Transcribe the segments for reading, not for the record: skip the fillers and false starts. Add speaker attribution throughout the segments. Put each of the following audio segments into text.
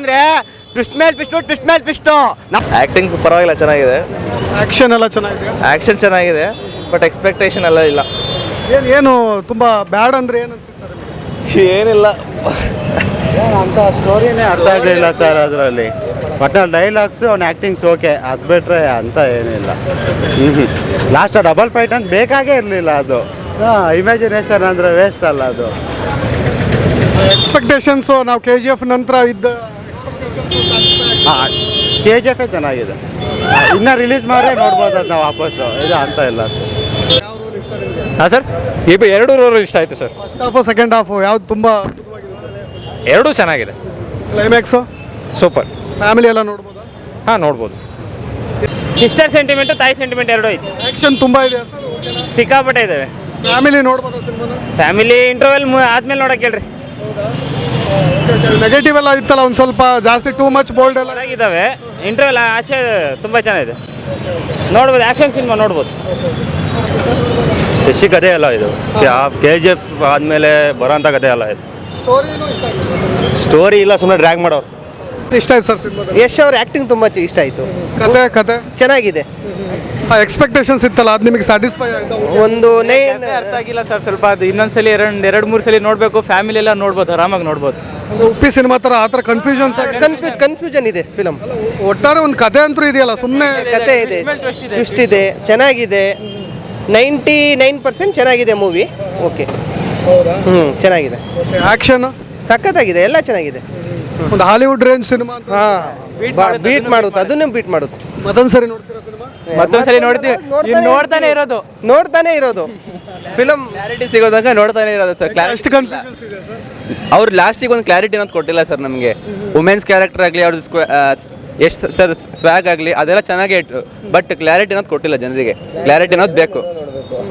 Speaker 1: ಅಂದ್ರೆ ಟ್ವಿಸ್ಟ್ ಮೇಲೆ twist.
Speaker 2: Actings ಪರವಾಗಿಲ್ಲ, ಚೆನ್ನಾಗಿದೆ.
Speaker 3: ಆಕ್ಷನ್ ಎಲ್ಲ ಚೆನ್ನಾಗಿದೆ.
Speaker 2: ಆ್ಯಕ್ಷನ್ ಚೆನ್ನಾಗಿದೆ, ಬಟ್ ಎಕ್ಸ್ಪೆಕ್ಟೇಷನ್ ಎಲ್ಲ ಇಲ್ಲ.
Speaker 3: ಏನು ತುಂಬಾ ಬ್ಯಾಡ್ ಅಂದ್ರೆ ಏನು ಅನ್ಸುತ್ತೆ ಸರ್?
Speaker 2: ಏನಿಲ್ಲ,
Speaker 4: ಅಂತ ಸ್ಟೋರಿನೇ ಅರ್ಥ ಆಗಲಿಲ್ಲ ಸರ್ ಅದರಲ್ಲಿ. ಬಟ್ ಡೈಲಾಗ್ಸು ಅವ್ನ ಆ್ಯಕ್ಟಿಂಗ್ಸ್ ಓಕೆ, ಅದು ಬಿಟ್ಟರೆ ಅಂತ ಏನಿಲ್ಲ. ಲಾಸ್ಟ್ ಡಬಲ್ ಫೈಟ್ ಅಂತ ಬೇಕಾಗೇ ಇರಲಿಲ್ಲ ಅದು. ಇಮ್ಯಾಜಿನೇಷನ್ ಅಂದರೆ ವೇಸ್ಟ್ ಅಲ್ಲ ಅದು.
Speaker 3: ಎಕ್ಸ್ಪೆಕ್ಟೇಷನ್ಸು ನಾವು KGF ನಂತರ ಇದ್ದ
Speaker 4: KGF ಚೆನ್ನಾಗಿದೆ. ಇನ್ನೂ ರಿಲೀಸ್ ಮಾಡೇ ನೋಡ್ಬೋದು ಅದು ನಾವು ವಾಪಸ್ಸು. ಇದು ಅಂತ ಇಲ್ಲ ಸರ್.
Speaker 5: ಹಾಂ ಸರ್, ಈಗ ಎರಡು ರೋಲ್ ಇಷ್ಟ ಆಯಿತು sir.
Speaker 3: First half second half ಯಾವ್ದು ತುಂಬಾ
Speaker 5: ಎರಡೂ ಚೆನ್ನಾಗಿದೆ.
Speaker 3: Climax
Speaker 5: super.
Speaker 3: ಫ್ಯಾಮಿಲಿ ಎಲ್ಲ ನೋಡ್ಬೋದಾ?
Speaker 5: ಹಾಂ, ನೋಡ್ಬೋದು.
Speaker 6: ಸಿಸ್ಟರ್ ಸೆಂಟಿಮೆಂಟ್, ತಾಯಿ ಸೆಂಟಿಮೆಂಟ್ ಎರಡೂ ಐತಿ.
Speaker 3: ಆಕ್ಷನ್ ತುಂಬಾ ಇದೆ ಸರ್.
Speaker 6: ಸಿಕ್ಕಾಪಟ್ಟೆ ಇದಾವೆ.
Speaker 3: ಫ್ಯಾಮಿಲಿ ನೋಡ್ಬೋದಾ ಸಿನಿಮಾನ?
Speaker 6: ಫ್ಯಾಮಿಲಿ ಇಂಟರ್ವೆಲ್ ಆದ್ಮೇಲೆ ನೋಡಕ್ಕೆ ಹೇಳ್ರಿ.
Speaker 3: ನೆಗೆಟಿವ್ ಎಲ್ಲ ಇತ್ತಲ್ಲ ಒಂದು ಸ್ವಲ್ಪ ಜಾಸ್ತಿ, ಟೂ ಮಚ್ ಬೋಲ್ಡ್ ಎಲ್ಲ
Speaker 6: ಚೆನ್ನಾಗಿದ್ದಾವೆ. ಇಂಟರ್ವೆಲ್ ಆಚೆ ತುಂಬ ಚೆನ್ನಾಗಿದೆ, ನೋಡ್ಬೋದು. ಆ್ಯಕ್ಷನ್ ಸಿನಿಮಾ ನೋಡ್ಬೋದು.
Speaker 2: ಯಶಿ ಕಥೆ ಅಲ್ಲ ಇದು. KGF ಆದಮೇಲೆ ಬರೋಂಥ ಕಥೆ ಅಲ್ಲ ಇದು.
Speaker 3: ಸ್ಟೋರಿನೂ ಇಷ್ಟ ಆಗಿದೆ.
Speaker 2: ಸ್ಟೋರಿ ಇಲ್ಲ, ಸುಮ್ಮನೆ ಡ್ರ್ಯಾಗ್ ಮಾಡೋರು.
Speaker 3: ಇಷ್ಟ ಆಯ್ತು ಸರ್ ಸಿನಿಮಾ?
Speaker 1: ಯಶ್ ಅವ್ರ ಆ್ಯಕ್ಟಿಂಗ್ ತುಂಬ ಇಷ್ಟ ಆಯಿತು.
Speaker 3: ಕತೆ
Speaker 1: ಚೆನ್ನಾಗಿದೆ.
Speaker 3: ಎಕ್ಸ್ಪೆಕ್ಟೇಷನ್ಸ್ ಇತ್ತಲ್ಲ, ಅದು ನಿಮಗೆ ಸ್ಯಾಟಿಸ್ಫೈ ಆಯ್ತಾ?
Speaker 1: ಒಂದು ನೈನ್
Speaker 7: ಅರ್ಥ ಆಗಿಲ್ಲ ಸರ್. ಸ್ವಲ್ಪ ಅದು ಇನ್ನೊಂದ್ಸಲಿ ಎರಡು ಮೂರು ಸಲ ನೋಡಬೇಕು. ಫ್ಯಾಮಿಲಿ ಎಲ್ಲ ನೋಡ್ಬೋದು, ಆರಾಮಾಗಿ ನೋಡ್ಬೋದು.
Speaker 3: ಉಪ್ಪಿ ಸಿನಿಮಾ ಥರ ಆ ಥರ
Speaker 1: ಕನ್ಫ್ಯೂಷನ್ ಇದೆ ಫಿಲಮ್.
Speaker 3: ಒಟ್ಟಾರೆ ಒಂದು ಕತೆ ಅಂತೂ ಇದೆಯಲ್ಲ, ಸುಮ್ಮನೆ
Speaker 1: ಕತೆ ಇದೆ, ಟ್ವಿಸ್ಟ್ ಇದೆ, ಚೆನ್ನಾಗಿದೆ. 99% ಚೆನ್ನಾಗಿದೆ ಮೂವಿ. ಓಕೆ, ಚೆನ್ನಾಗಿದೆ.
Speaker 3: ಆಕ್ಷನ್
Speaker 1: ಸಖತ್ತಾಗಿದೆ, ಎಲ್ಲ ಚೆನ್ನಾಗಿದೆ.
Speaker 3: ಒಂದು ಹಾಲಿವುಡ್ ರೇಂಜ್ ಸಿನಿಮಾ.
Speaker 1: ಬೀಟ್ ಮಾಡುತ್ತೆ, ಅದನ್ನೇ ಬೀಟ್ ಮಾಡುತ್ತೆ.
Speaker 3: ಮತ್ತೊಂದ್ಸರಿ ನೋಡ್ತೀರಾ ಸಿನಿಮಾ?
Speaker 7: ಮತ್ತೊಂದ್ಸಲಿ ನೋಡ್ತೀವಿ.
Speaker 1: ನೋಡ್ತಾನೆ ಇರೋದು ಫಿಲಮ್.
Speaker 8: ಕ್ಲಾರಿಟಿ ಸಿಗೋದಾಗ ನೋಡ್ತಾನೆ ಇರೋದು ಸರ್.
Speaker 3: ಎಷ್ಟು ಕನ್ಫ್ಯೂಷನ್ಸ್ ಇದೆ ಸರ್?
Speaker 8: ಅವ್ರು ಲಾಸ್ಟಿಗೆ ಒಂದು ಕ್ಲಾರಿಟಿ ಅನ್ನೋದು ಕೊಟ್ಟಿಲ್ಲ ಸರ್ ನಮಗೆ. ವುಮೆನ್ಸ್ ಕ್ಯಾರೆಕ್ಟರ್ ಆಗಲಿ, ಅವ್ರದ್ದು ಎಷ್ಟು ಸರ್ ಸ್ವ್ಯಾಗ್ ಆಗಲಿ, ಅದೆಲ್ಲ ಚೆನ್ನಾಗೇ ಇಟ್ಟು, ಬಟ್ ಕ್ಲಾರಿಟಿ ಅನ್ನೋದು ಕೊಟ್ಟಿಲ್ಲ ಜನರಿಗೆ. ಕ್ಲಾರಿಟಿ ಅನ್ನೋದು ಬೇಕು,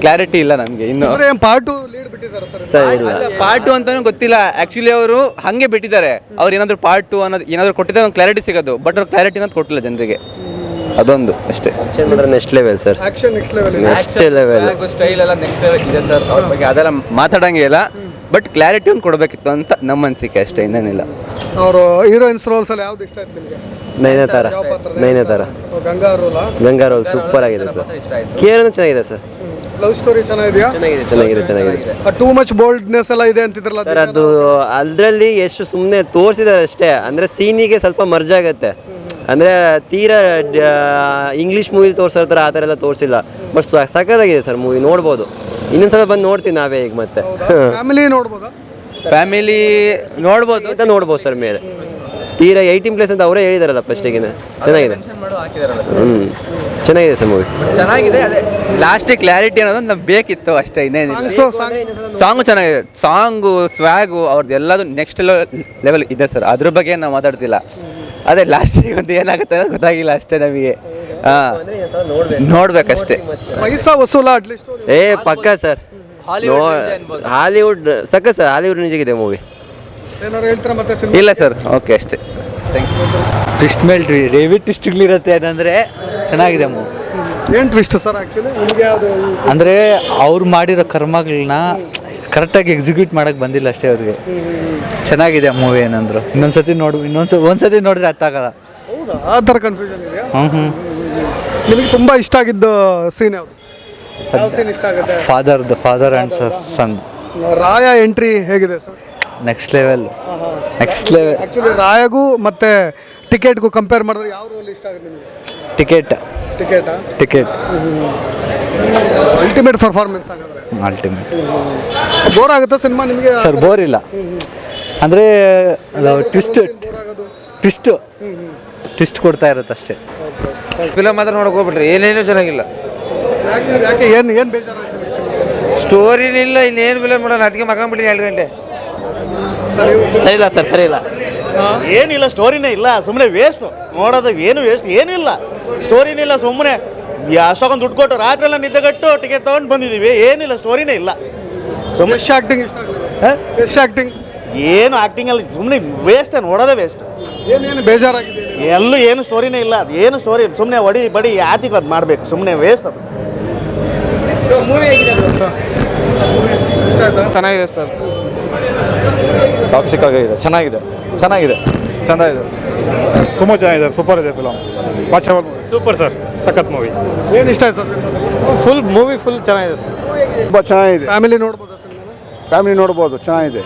Speaker 8: ಕ್ಲಾರಿಟಿ ಇಲ್ಲ ನಮಗೆ ಇನ್ನು.
Speaker 3: ಪಾರ್ಟ್ ಲೀಡ್ ಬಿಟ್ಟಿದ್ದಾರೆ
Speaker 8: ಸರ್ ಇಲ್ಲ, ಪಾರ್ಟ್ 2 ಅಂತಾನು ಗೊತ್ತಿಲ್ಲ. ಆ್ಯಕ್ಚುಲಿ ಅವರು ಹಾಗೆ ಬಿಟ್ಟಿದ್ದಾರೆ. ಅವ್ರು ಏನಾದರೂ ಪಾರ್ಟ್ 2 ಅನ್ನೋದು ಏನಾದರೂ ಕೊಟ್ಟಿದ್ರೆ ಒಂದು ಕ್ಲಾರಿಟಿ ಸಿಗೋದು, ಬಟ್ ಅವ್ರು ಕ್ಲಾರಿಟಿ ಅನ್ನೋದು ಕೊಟ್ಟಿಲ್ಲ ಜನರಿಗೆ. ಅದೊಂದು ಅಷ್ಟೇ.
Speaker 2: Next level sir,
Speaker 3: action next level ಇದೆ.
Speaker 2: Next level.
Speaker 8: ಸ್ಟೈಲ್ ಎಲ್ಲ ನೆಕ್ಸ್ಟ್ ಲೆವೆಲ್ ಇದೆ ಸರ್. ಅವ್ರ ಬಗ್ಗೆ ಅದೆಲ್ಲ ಮಾತಾಡಂಗೆ ಇಲ್ಲ, ಬಟ್ ಕ್ಲಾರಿಟಿ ಒಂದು ಕೊಡಬೇಕಿತ್ತು ಅಂತ ನಮ್ಮ ಅನಿಸಿಕೆ ಅಷ್ಟೇ, ಇನ್ನೇನಿಲ್ಲ.
Speaker 3: ಅವರು ಹೀರೋಯಿನ್ಸ್ ರೋಲ್ಸ್ ಅಲ್ಲಿ ಯಾವ್ದು ಇಷ್ಟ ಆಯ್ತು ನಿಮಗೆ?
Speaker 2: ನಯನತಾರ ಗಂಗಾ ರೋಲ್ ಸೂಪರ್ ಆಗಿದೆ ಸರ್. ಕೇರನು ಚೆನ್ನಾಗಿದೆ ಸರ್.
Speaker 3: ಲವ್ ಸ್ಟೋರಿ ಚೆನ್ನಾಗಿದೆಯಾ?
Speaker 2: ಚೆನ್ನಾಗಿದೆ.
Speaker 3: ಟೂ ಮಚ್ ಬೋಲ್ಡ್ನೆಸ್ ಎಲ್ಲ ಇದೆ ಅಂತಿದ್ರಲ್ಲ
Speaker 2: ಸರ್, ಅದು ಅದರಲ್ಲಿ ಎಷ್ಟು ಸುಮ್ಮನೆ ತೋರಿಸಿದ್ದಾರೆ ಅಷ್ಟೇ. ಅಂದರೆ ಸೀನಿಗೆ ಸ್ವಲ್ಪ ಮರ್ಜ್ ಆಗುತ್ತೆ. ಅಂದರೆ ತೀರಾ ಇಂಗ್ಲೀಷ್ ಮೂವಿ ತೋರಿಸೋ ಥರ ಆ ಥರ ಎಲ್ಲ ತೋರಿಸಿಲ್ಲ. ಬಟ್ ಸಖತ್ತಾಗಿದೆ ಸರ್ ಮೂವಿ, ನೋಡ್ಬೋದು. ಇನ್ನೊಂದ್ಸಲ ಬಂದು ನೋಡ್ತೀನಿ ನಾವೇ ಈಗ ಮತ್ತೆ.
Speaker 3: ಫ್ಯಾಮಿಲಿ ನೋಡ್ಬೋದಾ?
Speaker 8: ಫ್ಯಾಮಿಲಿ ನೋಡ್ಬೋದು
Speaker 2: ಅಂತ ನೋಡ್ಬೋದು ಸರ್. ಮೇಲೆ ತೀರಾ 18+ ಅಂತ ಅವರೇ ಹೇಳಿದಾರಲ್ಲ ಫಸ್ಟಿಗೆ. ಚೆನ್ನಾಗಿದೆ. ಚೆನ್ನಾಗಿದೆ ಸರ್ ಮೂವಿ,
Speaker 8: ಚೆನ್ನಾಗಿದೆ. ಅದೇ ಲಾಸ್ಟಿಗೆ ಕ್ಲಾರಿಟಿ ಅನ್ನೋದು ನಮ್ಗೆ ಬೇಕಿತ್ತು ಅಷ್ಟೇ, ಇನ್ನೇನಿಲ್ಲ. ಸಾಂಗು ಚೆನ್ನಾಗಿದೆ. ಸಾಂಗು, ಸ್ವ್ಯಾಗು ಅವ್ರದ್ದು ಎಲ್ಲದು ನೆಕ್ಸ್ಟ್ ಲೆವೆಲ್ ಇದೆ ಸರ್. ಅದ್ರ ಬಗ್ಗೆ ನಾವು ಮಾತಾಡ್ತಿಲ್ಲ. ಅದೇ ಲಾಸ್ಟಿಗೆ ಒಂದು ಏನಾಗುತ್ತೆ ಅನ್ನೋದು ಗೊತ್ತಾಗಿಲ್ಲ ಅಷ್ಟೇ ನಮಗೆ. ನೋಡ್ಬೇಕಷ್ಟೇ.
Speaker 3: ಪೈಸಾ ವಸೂಲ ಅಟ್ಲೀಸ್ಟ್.
Speaker 2: ಪಕ್ಕ ಸರ್. ಹಾಲಿವುಡ್ ಸಕ್ಕ ಸರ್, ಹಾಲಿವುಡ್ ನಿಜಗಿದೆ ಮೂವಿ.
Speaker 3: ಏನಾರು ಹೇಳ್ತೀರಾ ಮತ್ತೆ?
Speaker 8: ಇಲ್ಲ ಸರ್, ಓಕೆ ಅಷ್ಟೇ.
Speaker 7: ಟ್ವಿಸ್ಟ್ ಮೇಲೆ ಡೇವಿಡ್ ಟ್ವಿಸ್ಟ್ಗಳಿರುತ್ತೆ ಏನಂದರೆ ಚೆನ್ನಾಗಿದೆ ಮೂವಿ.
Speaker 3: ಏನು ಟ್ವಿಸ್ಟ್ ಸರ್ ಆ್ಯಕ್ಚುಲಿ ನಿಮಗೆ? ಅದು
Speaker 7: ಅಂದರೆ ಅವ್ರು ಮಾಡಿರೋ ಕರ್ಮಗಳನ್ನ ಕರೆಕ್ಟಾಗಿ ಎಕ್ಸಿಕ್ಯೂಟ್ ಮಾಡೋಕ್ಕೆ ಬಂದಿಲ್ಲ ಅಷ್ಟೇ ಅವ್ರಿಗೆ. ಚೆನ್ನಾಗಿದೆ ಮೂವಿ. ಏನಂದ್ರು ಒಂದ್ಸತಿ ನೋಡಿದ್ರೆ ಅರ್ಥ ಆಗಲ್ಲ.
Speaker 3: ಹೌದಾ? ಆ ಥರ ಕನ್ಫ್ಯೂಷನ್ ಇದೆಯಾ? ನಿಮಗೆ ತುಂಬ ಇಷ್ಟ ಆಗಿದ್ದ ಸೀನ್ ಯಾವುದು? ಯಾವ ಸೀನ್ ಇಷ್ಟ ಆಗುತ್ತೆ?
Speaker 7: Father and son.
Speaker 3: Raya entry ಹೇಗಿದೆ ಸರ್?
Speaker 7: Next level.
Speaker 3: ಆ್ಯಕ್ಚುಲಿ ರಾಯಗೂ ಮತ್ತು ಟಿಕೆಟ್ಗೂ ಕಂಪೇರ್ ಮಾಡಿದ್ರೆ ಯಾವ ರೋಲ್ ಇಷ್ಟ ಆಗುತ್ತೆ ನಿಮಗೆ? ಟಿಕೆಟ್ ಅಲ್ಟಿಮೇಟ್ ಪರ್ಫಾರ್ಮೆನ್ಸ್ ಆಗಿದ್ರೆ.
Speaker 7: ಅಲ್ಟಿಮೇಟ್.
Speaker 3: ಬೋರ್ ಆಗುತ್ತಾ ಸಿನಿಮಾ ನಿಮಗೆ?
Speaker 7: ಸರ್ ಬೋರ್ ಇಲ್ಲ. ಅಂದರೆ ಟ್ವಿಸ್ಟ್ ಕೊಡ್ತಾ ಇರುತ್ತೆ ಅಷ್ಟೇ.
Speaker 8: ಫಿಲಮ್ ಮಾತ್ರ ನೋಡಕ್ಕೆ ಹೋಗ್ಬಿಟ್ರಿ, ಏನೇನು ಚೆನ್ನಾಗಿಲ್ಲ.
Speaker 3: ಯಾಕೆ ಏನು ಬೇಜಾರಾಗ್ತದೆ?
Speaker 8: ಸ್ಟೋರಿನ ಇಲ್ಲ, ಇನ್ನೇನು ಫಿಲಮ್ ನೋಡೋಣ. ಅದಕ್ಕೆ ಮಕ್ಕಂಬಿಟ್ಟಿನಿ 2 ಗಂಟೆ.
Speaker 2: ಸರಿ ಇಲ್ಲ ಸರ್, ಸರಿ ಇಲ್ಲ.
Speaker 4: ಏನಿಲ್ಲ, ಸ್ಟೋರಿನೇ ಇಲ್ಲ, ಸುಮ್ಮನೆ ವೇಸ್ಟ್. ನೋಡೋದು ಏನು ವೇಸ್ಟ್, ಏನಿಲ್ಲ. ಸ್ಟೋರಿನೇ ಇಲ್ಲ, ಸುಮ್ಮನೆ ಅಷ್ಟೊಂದು ದುಡ್ಡು ಕೊಟ್ಟು ರಾತ್ರಿ ಎಲ್ಲ ನಿದ್ದೆಗಟ್ಟು ಟಿಕೆಟ್ ತೊಗೊಂಡು ಬಂದಿದ್ದೀವಿ. ಏನಿಲ್ಲ, ಸ್ಟೋರಿನೇ ಇಲ್ಲ.
Speaker 3: ಸುಮ್ಮನೆ ಆ್ಯಕ್ಟಿಂಗ್ ಇಷ್ಟ ಆಗುತ್ತೆ. ಆ್ಯಕ್ಟಿಂಗ್
Speaker 4: ಏನು ಆ್ಯಕ್ಟಿಂಗ್ ಅಲ್ಲಿ ಸುಮ್ಮನೆ ವೇಸ್ಟ್, ನೋಡೋದೇ ವೇಸ್ಟ್.
Speaker 3: ಏನೇನು ಬೇಜಾರಾಗಿದೆ?
Speaker 4: ಎಲ್ಲೂ ಏನು ಸ್ಟೋರಿನೇ ಇಲ್ಲ. ಅದು ಏನು ಸ್ಟೋರಿ, ಸುಮ್ಮನೆ ಹೊಡಿ ಬಡಿ ಯಾತಿಗೆ ಅದು ಮಾಡಬೇಕು, ಸುಮ್ಮನೆ ವೇಸ್ಟ್ ಅದು.
Speaker 3: ಇಷ್ಟ ಆಯ್ತಾ?
Speaker 5: ಚೆನ್ನಾಗಿದೆ ಸರ್. ಟಾಕ್ಸಿಕ್ ಆಗಿದೆ. ಚೆನ್ನಾಗಿದೆ. ಚಂದ ಇದೆ, ತುಂಬ ಚೆನ್ನಾಗಿದೆ, ಸೂಪರ್ ಇದೆ film, watchable movie.
Speaker 6: Super sir, ಸಖತ್ ಮೂವಿ.
Speaker 3: ಏನು ಇಷ್ಟ ಆಯ್ತು ಸರ್ ಸಿನಿಮಾದಲ್ಲಿ?
Speaker 5: ಫುಲ್ ಮೂವಿ ಫುಲ್ ಚೆನ್ನಾಗಿದೆ ಸರ್.
Speaker 4: ತುಂಬ ಚೆನ್ನಾಗಿದೆ,
Speaker 3: ಫ್ಯಾಮಿಲಿ ನೋಡ್ಬೋದಾ ಸಿನಿಮಾನ?
Speaker 4: ಫ್ಯಾಮಿಲಿ ನೋಡ್ಬೋದು, ಚೆನ್ನಾಗಿದೆ.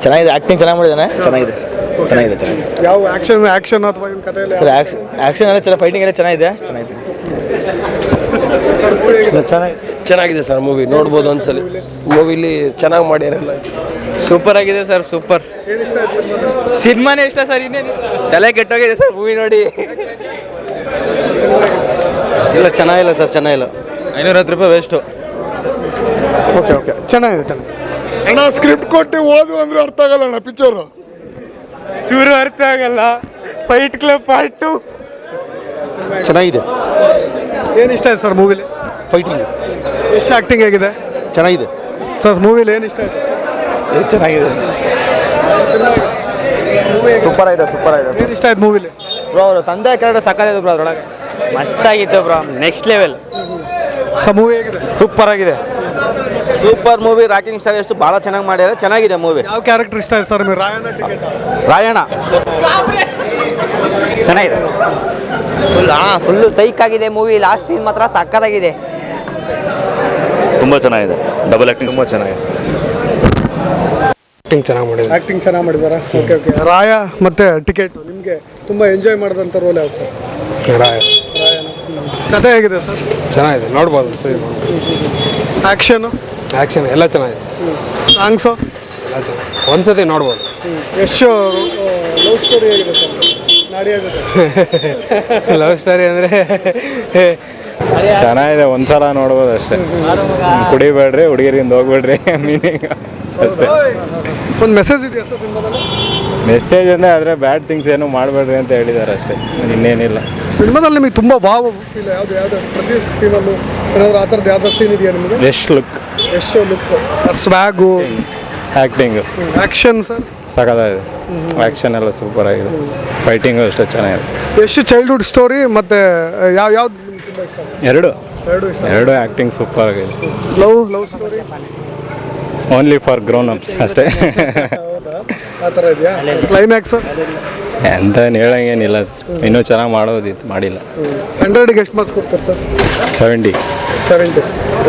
Speaker 9: ಚೆನ್ನಾಗಿದೆ, ಆ್ಯಕ್ಟಿಂಗ್ ಚೆನ್ನಾಗಿ ಮಾಡಿದ್ದಾನೆ, ಚೆನ್ನಾಗಿದೆ.
Speaker 3: ಯಾವ ಆಕ್ಷನ್ ಅಥವಾ ಏನು ಕಥೆ ಎಲ್ಲ
Speaker 9: ಸರ್ ಆ್ಯಕ್ಷನ್ ಎಲ್ಲ ಚೆನ್ನಾಗಿ, ಫೈಟಿಂಗ್ ಎಲ್ಲ ಚೆನ್ನಾಗಿದೆ.
Speaker 1: ಚೆನ್ನಾಗಿದೆ ಸರ್ ಮೂವಿ, ನೋಡ್ಬೋದು ಒಂದ್ಸಲಿ. ಮೂವಿಲಿ ಚೆನ್ನಾಗಿ ಮಾಡ್ಯಾರಲ್ಲ.
Speaker 8: ಸೂಪರ್ ಆಗಿದೆ ಸರ್, ಸೂಪರ್.
Speaker 3: ಏನು ಇಷ್ಟ ಆಯ್ತು ಸಿನಿಮಾದಲ್ಲಿ?
Speaker 8: ಸಿನಿಮಾನೇ ಇಷ್ಟ ಸರ್, ಇನ್ನೇನು ಇಷ್ಟ? ತಲೆ ಕೆಟ್ಟೋಗಿದೆ ಸರ್ ಮೂವಿ ನೋಡಿ.
Speaker 1: ಇಲ್ಲ ಚೆನ್ನಾಗಿಲ್ಲ ಸರ್, ಚೆನ್ನಾಗಿಲ್ಲ.
Speaker 5: 510 ರೂಪಾಯಿ ವೇಸ್ಟು.
Speaker 3: ಓಕೆ ಚೆನ್ನಾಗಿದೆ.
Speaker 4: ಅಣ್ಣ ಸ್ಕ್ರಿಪ್ಟ್ ಕೊಟ್ಟು ಓದು ಅಂದ್ರೆ ಅರ್ಥ ಆಗಲ್ಲ ಅಣ್ಣ ಪಿಕ್ಚರು.
Speaker 5: ಚೂರು ಅರ್ಥ ಆಗಲ್ಲ. ಫೈಟ್ ಕ್ಲಬ್ ಪಾರ್ಟ್ 2
Speaker 1: ಚೆನ್ನಾಗಿದೆ.
Speaker 3: ಏನು ಇಷ್ಟ ಆಯ್ತು ಸರ್ ಮೂವಿಲಿ?
Speaker 1: ಫೈಟಿಂಗ್
Speaker 3: ಎಷ್ಟು ಆ್ಯಕ್ಟಿಂಗ್ ಆಗಿದೆ?
Speaker 1: ಚೆನ್ನಾಗಿದೆ
Speaker 3: ಸರ್ ಮೂವಿಲಿ ಏನು ಇಷ್ಟ ಆಯ್ತು?
Speaker 5: ಚೆನ್ನಾಗಿದೆ,
Speaker 1: ಸೂಪರ್ ಆಗಿದೆ.
Speaker 3: ಏನು ಇಷ್ಟ ಆಯ್ತು ಮೂವಿಲಿ?
Speaker 1: ಬ್ರೋ ಅವರು ತಂದೆ ಕ್ಯಾರೆಕ್ಟರ್ ಸಾಕಾಗಿದೆ ಬ್ರೋ, ಅದರೊಳಗೆ ಮಸ್ತಾಗಿತ್ತು bro, next level.
Speaker 3: Sir movie ಹೇಗಿದೆ?
Speaker 1: ಸೂಪರ್ ಆಗಿದೆ, ಸೂಪರ್ ಮೂವಿ. ರಾಕಿಂಗ್ ಸ್ಟಾರ್ ಎಷ್ಟು ಭಾಳ ಚೆನ್ನಾಗಿ ಮಾಡ್ಯಾರ, ಚೆನ್ನಾಗಿದೆ ಮೂವಿ.
Speaker 3: ಯಾವ ಕ್ಯಾರೆಕ್ಟರ್ ಇಷ್ಟ ಆಯ್ತು ಸರ್? ರಾಯಣ್ಣ ಟಿಕೆಟ್?
Speaker 1: ರಾಯಣ್ಣ ಚೆನ್ನಾಗಿದೆ, ಫುಲ್ಲು ಸೈಕ್ ಆಗಿದೆ ಮೂವಿ. ಲಾಸ್ಟ್ ಸೀನ್ ಮಾತ್ರ ಸಕ್ಕತ್ತಾಗಿದೆ,
Speaker 6: ತುಂಬ ಚೆನ್ನಾಗಿದೆ. ಡಬಲ್ ಆ್ಯಕ್ಟಿಂಗ್ ತುಂಬ ಚೆನ್ನಾಗಿದೆ.
Speaker 3: ಆ್ಯಕ್ಟಿಂಗ್ ಚೆನ್ನಾಗಿ ಮಾಡಿದಾರಾ? ಓಕೆ. ರಾಯ ಮತ್ತು ಟಿಕೆಟ್ ನಿಮಗೆ ತುಂಬ ಎಂಜಾಯ್ ಮಾಡಿದಂಥ ರೋಲ್ ಯಾವ್ದು ಸರ್? ರಾಯನ. ಕಥೆ ಹೇಗಿದೆ ಸರ್?
Speaker 5: ಚೆನ್ನಾಗಿದೆ, ನೋಡ್ಬೋದು ಸರಿ.
Speaker 3: ಆ್ಯಕ್ಷನು?
Speaker 5: ಆ್ಯಕ್ಷನ್ ಎಲ್ಲ ಚೆನ್ನಾಗಿದೆ,
Speaker 3: ಸಾಂಗ್ಸು?
Speaker 5: ಎಲ್ಲ ಚೆನ್ನಾಗಿದೆ, ಒಂದ್ಸತಿ ನೋಡ್ಬೋದು.
Speaker 3: ಎಷ್ಟು ಲವ್ ಸ್ಟೋರಿ ಹೇಗಿದೆ ಸರ್? ನಾಡಿ ಆಗುತ್ತೆ.
Speaker 5: ಲವ್ ಸ್ಟೋರಿ ಅಂದರೆ ಚೆನ್ನಾಗಿದೆ, ಒಂದ್ಸಲ ನೋಡ್ಬೋದು ಅಷ್ಟೇ. ಕುಡಿಬೇಡ್ರಿ, ಹುಡುಗಿರಿಂದ ಹೋಗ್ಬೇಡ್ರಿ, ಮೀನಿಂಗ್ ಅಷ್ಟೇ.
Speaker 3: ಒಂದು ಮೆಸೇಜ್ ಇದೆಯಾ ಸರ್ ಸಿನಿಮಾದಲ್ಲಿ?
Speaker 5: ಮೆಸೇಜ್ ಅಂದರೆ ಆದರೆ ಬ್ಯಾಡ್ ಥಿಂಗ್ಸ್ ಏನು ಮಾಡಬೇಡ್ರಿ ಅಂತ ಹೇಳಿದ್ದಾರೆ ಅಷ್ಟೇ, ಇನ್ನೇನಿಲ್ಲ.
Speaker 3: ಸಿನಿಮಾದಲ್ಲಿ ನಿಮಗೆ ತುಂಬ ವಾವ್ ಫೀಲ್ ಯಾವುದು ಪ್ರತಿ ಸೀನಲ್ಲೂ ಏನಾದರೂ ಆ ಥರದ್ದು ಯಾವ್ದಾದ್ರು ಸೀನ್ ಇದೆಯಾ ನಿಮಗೆ?
Speaker 5: ಎಷ್ಟು ಲುಕ್,
Speaker 3: ಎಷ್ಟು ಲುಕ್, ಸ್ವ್ಯಾಗು,
Speaker 5: ಆ್ಯಕ್ಟಿಂಗು
Speaker 3: ಆ್ಯಕ್ಷನ್ ಸರ್
Speaker 5: ಸಖತ್ತಾಗಿದೆ. ಆ್ಯಕ್ಷನ್ ಎಲ್ಲ ಸೂಪರ್ ಆಗಿದೆ, ಫೈಟಿಂಗು ಅಷ್ಟೇ ಚೆನ್ನಾಗಿದೆ.
Speaker 3: ಎಷ್ಟು ಚೈಲ್ಡ್ಹುಡ್ ಸ್ಟೋರಿ ಮತ್ತು ಯಾವ್ದು ನಿಮ್ಗೆ ತುಂಬ ಇಷ್ಟ? ಎರಡು ಇಷ್ಟ.
Speaker 5: ಎರಡು ಆ್ಯಕ್ಟಿಂಗ್ ಸೂಪರ್ ಆಗಿದೆ.
Speaker 3: Love story
Speaker 5: only for grown ups ಅಷ್ಟೇ.
Speaker 3: ಹೌದಾ? ಆ ಥರ ಇದೆಯಾ? ಕ್ಲೈಮ್ಯಾಕ್ಸ್
Speaker 5: ಅಂತ ಹೇಳಂಗೇನಿಲ್ಲ ಸರ್, ಇನ್ನೂ ಚೆನ್ನಾಗಿ ಮಾಡೋದಿತ್ತು, ಮಾಡಿಲ್ಲ.
Speaker 3: 100ಗೆ ಎಷ್ಟು ಮಾರ್ಕ್ಸ್ ಕೊಡ್ತಾರೆ ಸರ್?
Speaker 5: 70.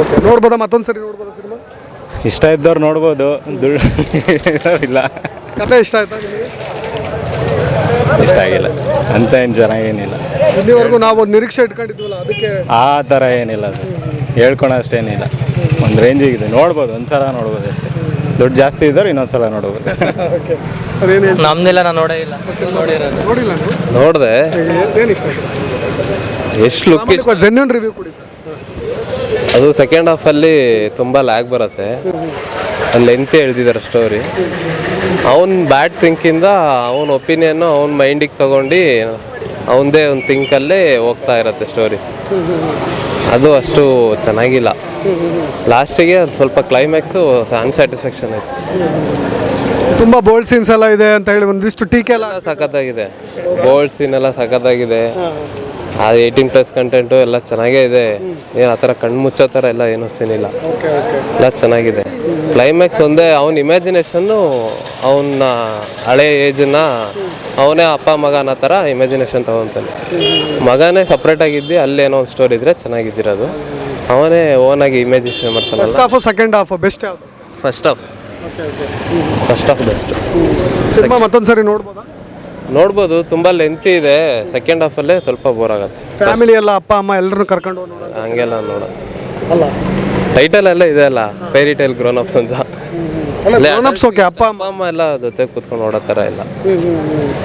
Speaker 3: ಓಕೆ. ನೋಡ್ಬೋದಾ ಮತ್ತೊಂದು ಸರಿ ನೋಡ್ಬೋದಾ ಸಿನಿಮಾ?
Speaker 5: ಇಷ್ಟ ಇದ್ದವ್ರು ನೋಡ್ಬೋದು, ದುಡ್ಡು ಇಲ್ಲ.
Speaker 3: ಕತೆ ಇಷ್ಟ ಆಯ್ತಾ ನಿಮಗೆ?
Speaker 5: ಇಷ್ಟ ಆಗಿಲ್ಲ ಅಂತ ಏನು ಚೆನ್ನಾಗೇನಿಲ್ಲ.
Speaker 3: ಇಲ್ಲಿವರೆಗೂ ನಾವು ಒಂದು ನಿರೀಕ್ಷೆ ಇಟ್ಕೊಂಡಿದ್ವಲ್ಲ, ಅದಕ್ಕೆ
Speaker 5: ಆ ಥರ ಏನಿಲ್ಲ ಸರ್, ಹೇಳ್ಕೊಳೋಷ್ಟೇನಿಲ್ಲ. ಒಂದು ರೇಂಜಿಗಿದೆ, ನೋಡ್ಬೋದು, ಒಂದ್ಸಲ ನೋಡ್ಬೋದು ಅಷ್ಟೇ. ದುಡ್ಡು ಜಾಸ್ತಿ ಇದ್ದವ್ರು ಇನ್ನೊಂದ್ಸಲ ನೋಡ್ಬೋದು.
Speaker 3: Okay sir. ಏನು ಹೇಳ್ತೀರಾ?
Speaker 8: ನಮ್ದೆಲ್ಲ ನಾನು ನೋಡೇ ಇಲ್ಲ.
Speaker 3: ನೋಡಿಲ್ಲ ನೀವು?
Speaker 5: ನೋಡಿದೆ,
Speaker 3: ಏನು ಇಷ್ಟ
Speaker 5: ಎಷ್ಟು ಲುಕ್
Speaker 3: ಆಯ್ತು? ಜೆನ್ಯೂನ್ ರಿವ್ಯೂ ಕೊಡಿ ಸರ್.
Speaker 5: ಅದು ಸೆಕೆಂಡ್ ಹಾಫಲ್ಲಿ ತುಂಬ ಲ್ಯಾಗ್ ಬರುತ್ತೆ, ಅಲ್ಲಿ ಲೆಂತ್ ಎಳ್ದಿದ್ದಾರೆ ಸ್ಟೋರಿ. ಅವನ ಬ್ಯಾಡ್ ಥಿಂಕಿಂದ ಅವನ ಒಪಿನಿಯನ್ನು ಅವನ ಮೈಂಡಿಗೆ ತೊಗೊಂಡು ಅವನದೇ ಒಂದು ಥಿಂಕಲ್ಲೇ ಹೋಗ್ತಾ ಇರತ್ತೆ ಸ್ಟೋರಿ. ಅದು ಅಷ್ಟು ಚೆನ್ನಾಗಿಲ್ಲ. ಲಾಸ್ಟಿಗೆ ಅದು ಸ್ವಲ್ಪ ಕ್ಲೈಮ್ಯಾಕ್ಸು ಅನ್ಸ್ಯಾಟಿಸ್ಫ್ಯಾಕ್ಷನ್ ಆಯಿತು.
Speaker 3: ತುಂಬ ಬೋಲ್ಡ್ ಸೀನ್ಸ್ ಎಲ್ಲ ಇದೆ ಅಂತ ಹೇಳಿ ಒಂದಿಷ್ಟು ಟೀಕೆ ಎಲ್ಲ
Speaker 5: ಸಖತ್ತಾಗಿದೆ, ಬೋಲ್ಡ್ ಸೀನ್ ಎಲ್ಲ ಸಖತ್ತಾಗಿದೆ. ಅದು 18+ ಕಂಟೆಂಟು ಎಲ್ಲ ಚೆನ್ನಾಗೇ ಇದೆ. ಏನು ಆ ಥರ ಕಣ್ಣು ಮುಚ್ಚೋ ಥರ ಎಲ್ಲ ಏನೂ ಸೀನ್ ಇಲ್ಲ, ಎಲ್ಲ ಚೆನ್ನಾಗಿದೆ. ಕ್ಲೈಮ್ಯಾಕ್ಸ್ ಒಂದೇ, ಅವನ ಇಮ್ಯಾಜಿನೇಷನ್ನು ಅವನ ಹಳೆ ಏಜನ್ನು ಅವನೇ ಅಪ್ಪ ಮಗ ಅನ್ನೋ ಥರ ಇಮ್ಯಾಜಿನೇಷನ್ ತೊಗೊತಾನೆ. ಮಗನೇ ಸಪ್ರೇಟಾಗಿದ್ದು ಅಲ್ಲೇನೋ ಒಂದು ಸ್ಟೋರಿ ಇದ್ದರೆ ಚೆನ್ನಾಗಿದ್ದಿರೋದು, ಅವನೇ ಓನಾಗಿ ಇಮ್ಯಾಜಿನೇಷನ್ ಮಾಡ್ತಾನೆ.
Speaker 3: First half second half best ಯಾವುದು?
Speaker 5: First half best.
Speaker 3: ಸಿನಿಮಾ ಮತ್ತೊಂದು ಸರಿ ನೋಡ್ಬೋದಾ?
Speaker 5: ನೋಡ್ಬೋದು, ತುಂಬ ಲೆಂತಿ ಇದೆ. ಸೆಕೆಂಡ್ ಹಾಫಲ್ಲೇ ಸ್ವಲ್ಪ ಬೋರ್ ಆಗುತ್ತೆ.
Speaker 3: ಫ್ಯಾಮಿಲಿ ಎಲ್ಲ ಅಪ್ಪ ಅಮ್ಮ ಎಲ್ಲರೂ ಕರ್ಕೊಂಡು ನೋಡೋಣ
Speaker 5: ಹಂಗೆಲ್ಲ ನೋಡೋದು
Speaker 3: ಅಲ್ಲ?
Speaker 5: ಟೈಟಲ್ ಎಲ್ಲ ಇದೆ ಅಲ್ಲ, ಫೇರಿ ಟೈಲ್ ಗ್ರೋನ್ ಅಪ್ಸ್ ಅಂತ.
Speaker 3: ಗ್ರೋನ್-ಅಪ್ಸ್ ಓಕೆ, ಅಪ್ಪ
Speaker 5: ಅಮ್ಮ ಎಲ್ಲ ಜೊತೆ ಕೂತ್ಕೊಂಡು ನೋಡೋ ಥರ ಇಲ್ಲ.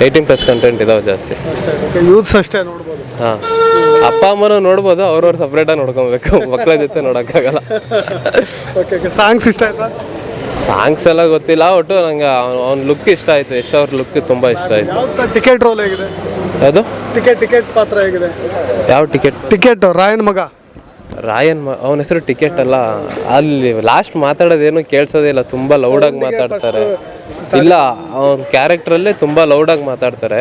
Speaker 5: 18+ ಕಂಟೆಂಟ್ ಇದಾವೆ ಜಾಸ್ತಿ.
Speaker 3: ಯೂತ್ಸ್ ಅಷ್ಟೇ ನೋಡ್ಬೋದು.
Speaker 5: ಹಾಂ, ಅಪ್ಪ ಅಮ್ಮನೂ ನೋಡ್ಬೋದು, ಅವ್ರವ್ರು ಸಪ್ರೇಟಾಗಿ ನೋಡ್ಕೊಬೇಕು, ಮಕ್ಕಳ ಜೊತೆ ನೋಡೋಕ್ಕಾಗಲ್ಲ.
Speaker 3: ಓಕೆ. ಸಾಂಗ್ಸ್ ಇಷ್ಟ ಆಯ್ತಾ?
Speaker 5: ಸಾಂಗ್ಸ್ ಎಲ್ಲ ಗೊತ್ತಿಲ್ಲ, ಒಟ್ಟು ನಂಗೆ ಅವ್ನ ಲುಕ್ ಇಷ್ಟ ಆಯಿತು. ಯಶ್ ಅವ್ರ ಲುಕ್ ತುಂಬ ಇಷ್ಟ ಆಯಿತು.
Speaker 3: ಯಾವ್ದು ಸರ್ ಟಿಕೆಟ್ ರೋಲ್ ಹೇಗಿದೆ?
Speaker 5: ಯಾವುದು
Speaker 3: ಟಿಕೆಟ್ ಪಾತ್ರ ಹೇಗಿದೆ?
Speaker 5: ಯಾವ ಟಿಕೆಟ್?
Speaker 3: ರಾಯನ್ ಮಗ
Speaker 5: ರಾಯನ್ ಅವನ ಹೆಸರು ಟಿಕೆಟ್ ಅಲ್ಲ. ಅಲ್ಲಿ ಲಾಸ್ಟ್ ಮಾತಾಡೋದೇನು ಕೇಳಿಸೋದೇ ಇಲ್ಲ, ತುಂಬ ಲೌಡಾಗಿ ಮಾತಾಡ್ತಾರೆ. ಇಲ್ಲ ಅವ್ನ ಕ್ಯಾರೆಕ್ಟ್ರಲ್ಲೇ ತುಂಬ ಲೌಡಾಗಿ ಮಾತಾಡ್ತಾರೆ.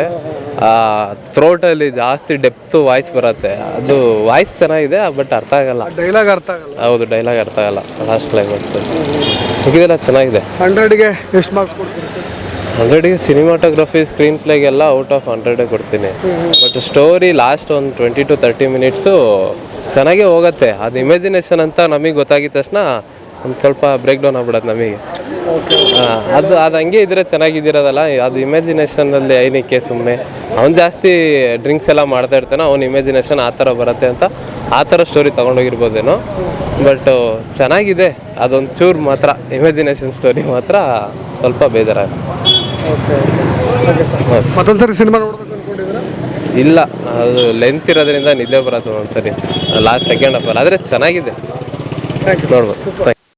Speaker 5: ಥ್ರೋಟಲ್ಲಿ ಜಾಸ್ತಿ ಡೆಪ್ತು ವಾಯ್ಸ್ ಬರುತ್ತೆ. ಅದು ವಾಯ್ಸ್ ಚೆನ್ನಾಗಿದೆ, ಬಟ್ ಅರ್ಥ ಆಗಲ್ಲ.
Speaker 3: ಡೈಲಾಗ್ ಅರ್ಥ ಆಗಲ್ಲ.
Speaker 5: ಹೌದು, ಡೈಲಾಗ್ ಅರ್ಥ ಆಗಲ್ಲ ಲಾಸ್ಟ್ ಕ್ಲೈಮ್ಯಾಕ್ಸ್. ಮುಗಿದೆಲ್ಲ ಚೆನ್ನಾಗಿದೆ.
Speaker 3: 100ಗೆ ಎಷ್ಟು ಮಾರ್ಕ್ಸ್ ಕೊಡ್ತೀರಿ ಸರ್?
Speaker 5: 100ಗೆ ಸಿನಿಮಾಟೋಗ್ರಫಿ, ಸ್ಕ್ರೀನ್ ಪ್ಲೇಗೆಲ್ಲ ಔಟ್ ಆಫ್ 100 ಕೊಡ್ತೀನಿ. ಬಟ್ ಸ್ಟೋರಿ ಲಾಸ್ಟ್ ಒಂದು 20 to 30 ಮಿನಿಟ್ಸು ಚೆನ್ನಾಗೇ ಹೋಗುತ್ತೆ. ಅದು ಇಮ್ಯಾಜಿನೇಷನ್ ಅಂತ ನಮಗೆ ಗೊತ್ತಾಗಿದ ತಕ್ಷಣ ಒಂದು ಸ್ವಲ್ಪ ಬ್ರೇಕ್ ಡೌನ್ ಆಗ್ಬಿಡತ್ತೆ ನಮಗೆ. ಅದು ಹಂಗೆ ಇದ್ರೆ ಚೆನ್ನಾಗಿದ್ದಿರೋದಲ್ಲ. ಅದು ಇಮ್ಯಾಜಿನೇಷನಲ್ಲಿ ಏನಕ್ಕೆ ಸುಮ್ಮನೆ ಅವ್ನು ಜಾಸ್ತಿ ಡ್ರಿಂಕ್ಸ್ ಎಲ್ಲ ಮಾಡ್ತಾ ಇರ್ತಾನೆ, ಅವ್ನ ಇಮ್ಯಾಜಿನೇಷನ್ ಆ ಥರ ಬರುತ್ತೆ ಅಂತ ಆ ಥರ ಸ್ಟೋರಿ ತೊಗೊಂಡೋಗಿರ್ಬೋದೇನೋ. ಬಟ್ ಚೆನ್ನಾಗಿದೆ. ಅದೊಂದು ಚೂರು ಮಾತ್ರ ಇಮ್ಯಾಜಿನೇಷನ್ ಸ್ಟೋರಿ ಮಾತ್ರ ಸ್ವಲ್ಪ ಬೇಜಾರಾಗುತ್ತೆ.
Speaker 3: ಮತ್ತೊಂದ್ಸರಿ ಸಿನಿಮಾ ನೋಡ್ಬೇಕು ಅನ್ಕೊಂಡಿದ್ದೀರಾ?
Speaker 5: ಇಲ್ಲ, ಅದು ಲೆಂತ್ ಇರೋದ್ರಿಂದ ನಿದ್ದೆ ಬರೋದು ಒಂದ್ಸರಿ ಲಾಸ್ಟ್ ಸೆಕೆಂಡ್ ಹಾಫ್ ಅಲ್ಲಿ. ಆದರೆ ಚೆನ್ನಾಗಿದೆ, ನೋಡ್ಬೋದು.